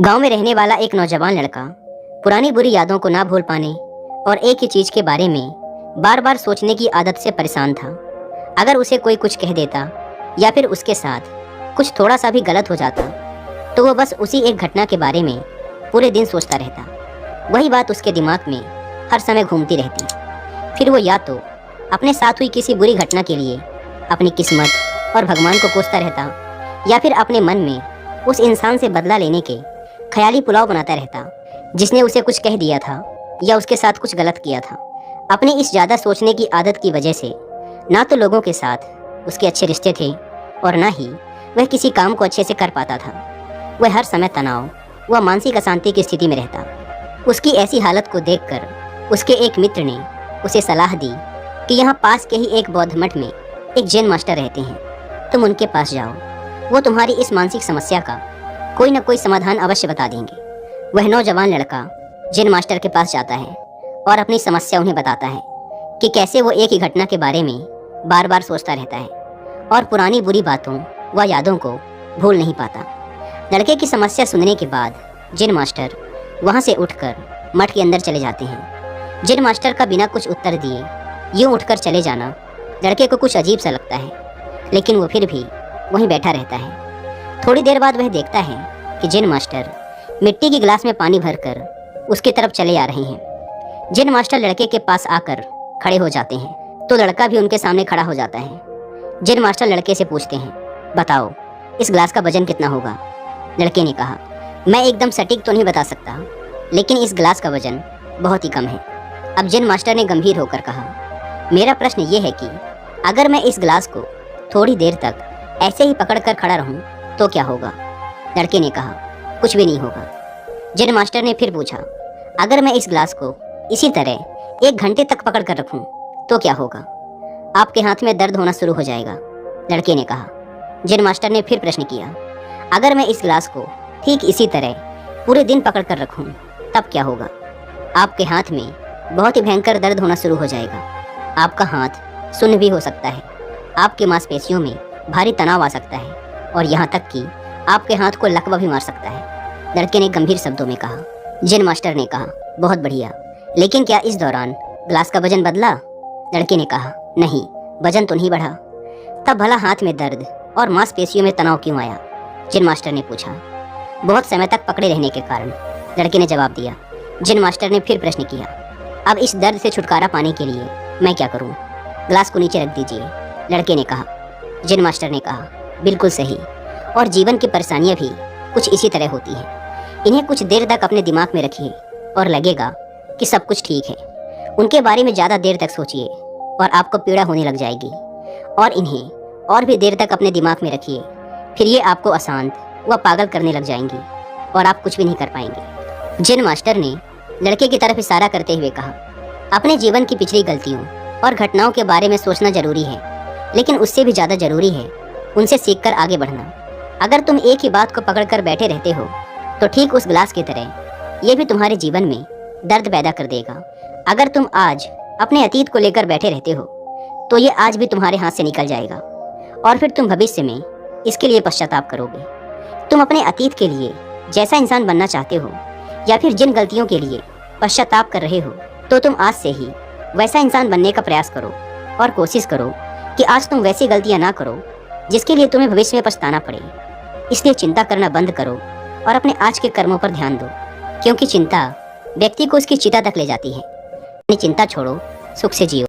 गांव में रहने वाला एक नौजवान लड़का पुरानी बुरी यादों को ना भूल पाने और एक ही चीज के बारे में बार बार सोचने की आदत से परेशान था। अगर उसे कोई कुछ कह देता या फिर उसके साथ कुछ थोड़ा सा भी गलत हो जाता तो वो बस उसी एक घटना के बारे में पूरे दिन सोचता रहता। वही बात उसके दिमाग में हर समय घूमती रहती। फिर वो या तो अपने साथ हुई किसी बुरी घटना के लिए अपनी किस्मत और भगवान को कोसता रहता या फिर अपने मन में उस इंसान से बदला लेने के ख्याली पुलाव बनाता रहता जिसने उसे कुछ कह दिया था या उसके साथ कुछ गलत किया था। अपनी इस ज़्यादा सोचने की आदत की वजह से ना तो लोगों के साथ उसके अच्छे रिश्ते थे और ना ही वह किसी काम को अच्छे से कर पाता था। वह हर समय तनाव व मानसिक अशांति की स्थिति में रहता। उसकी ऐसी हालत को देखकर उसके एक मित्र ने उसे सलाह दी कि यहाँ पास के ही एक बौद्ध मठ में एक जैन मास्टर रहते हैं, तुम उनके पास जाओ, वो तुम्हारी इस मानसिक समस्या का कोई न कोई समाधान अवश्य बता देंगे। वह नौजवान लड़का जैन मास्टर के पास जाता है और अपनी समस्या उन्हें बताता है कि कैसे वो एक ही घटना के बारे में बार बार सोचता रहता है और पुरानी बुरी बातों व यादों को भूल नहीं पाता। लड़के की समस्या सुनने के बाद जैन मास्टर वहाँ से उठकर मठ के अंदर चले जाते हैं। जैन मास्टर का बिना कुछ उत्तर दिए यूँ उठकर चले जाना लड़के को कुछ अजीब सा लगता है, लेकिन वो फिर भी वहीं बैठा रहता है। थोड़ी देर बाद वह देखता है कि जैन मास्टर मिट्टी की गिलास में पानी भरकर उसकी तरफ चले आ रहे हैं। जैन मास्टर लड़के के पास आकर खड़े हो जाते हैं तो लड़का भी उनके सामने खड़ा हो जाता है। जैन मास्टर लड़के से पूछते हैं, बताओ इस गिलास का वजन कितना होगा? लड़के ने कहा, मैं एकदम सटीक तो नहीं बता सकता, लेकिन इस गिलास का वजन बहुत ही कम है। अब जैन मास्टर ने गंभीर होकर कहा, मेरा प्रश्न ये है कि अगर मैं इस गिलास को थोड़ी देर तक ऐसे ही पकड़कर खड़ा रहूं तो क्या होगा? लड़के ने कहा, कुछ भी नहीं होगा। जैन मास्टर ने फिर पूछा, अगर मैं इस गिलास को इसी तरह 1 घंटे तक पकड़ कर रखूं तो क्या होगा? आपके हाथ में दर्द होना शुरू हो जाएगा। लड़के ने कहा। जैन मास्टर ने फिर प्रश्न किया, अगर मैं इस गिलास को ठीक इसी तरह पूरे दिन पकड़ कर रखूं तब क्या होगा? आपके हाथ में बहुत ही भयंकर दर्द होना शुरू हो जाएगा। आपका हाथ सुन्न भी हो सकता है, आपकी मांसपेशियों में भारी तनाव आ सकता है और यहाँ तक कि आपके हाथ को लकवा भी मार सकता है। लड़के ने गंभीर शब्दों में कहा। जैन मास्टर ने कहा, बहुत बढ़िया, लेकिन क्या इस दौरान गिलास का वजन बदला? लड़के ने कहा, नहीं, वजन तो नहीं बढ़ा। तब भला हाथ में दर्द और मांसपेशियों में तनाव क्यों आया? जैन मास्टर ने पूछा। बहुत समय तक पकड़े रहने के कारण, लड़के ने जवाब दिया। जैन मास्टर ने फिर प्रश्न किया, अब इस दर्द से छुटकारा पाने के लिए मैं क्या करूं? गिलास को नीचे रख दीजिए। लड़के ने कहा। जैन मास्टर ने कहा, बिल्कुल सही, और जीवन की परेशानियां भी कुछ इसी तरह होती हैं। इन्हें कुछ देर तक अपने दिमाग में रखिए और लगेगा कि सब कुछ ठीक है। उनके बारे में ज़्यादा देर तक सोचिए और आपको पीड़ा होने लग जाएगी, और इन्हें और भी देर तक अपने दिमाग में रखिए, फिर ये आपको अशांत व पागल करने लग जाएंगी और आप कुछ भी नहीं कर पाएंगे। जैन मास्टर ने लड़के की तरफ इशारा करते हुए कहा, अपने जीवन की पिछली गलतियों और घटनाओं के बारे में सोचना जरूरी है, लेकिन उससे भी ज़्यादा जरूरी है उनसे सीखकर आगे बढ़ना। अगर तुम एक ही बात को पकड़कर बैठे रहते हो तो ठीक उस गिलास की तरह ये भी तुम्हारे जीवन में दर्द पैदा कर देगा। अगर तुम आज अपने अतीत को लेकर बैठे रहते हो तो ये आज भी तुम्हारे हाथ से निकल जाएगा और फिर तुम भविष्य में इसके लिए पश्चाताप करोगे। तुम अपने अतीत के लिए जैसा इंसान बनना चाहते हो या फिर जिन गलतियों के लिए पश्चाताप कर रहे हो तो तुम आज से ही वैसा इंसान बनने का प्रयास करो और कोशिश करो कि आज तुम वैसी गलतियां ना करो जिसके लिए तुम्हें भविष्य में पछताना पड़े। इसलिए चिंता करना बंद करो और अपने आज के कर्मों पर ध्यान दो, क्योंकि चिंता व्यक्ति को उसकी चिता तक ले जाती है। अपनी चिंता छोड़ो, सुख से जियो।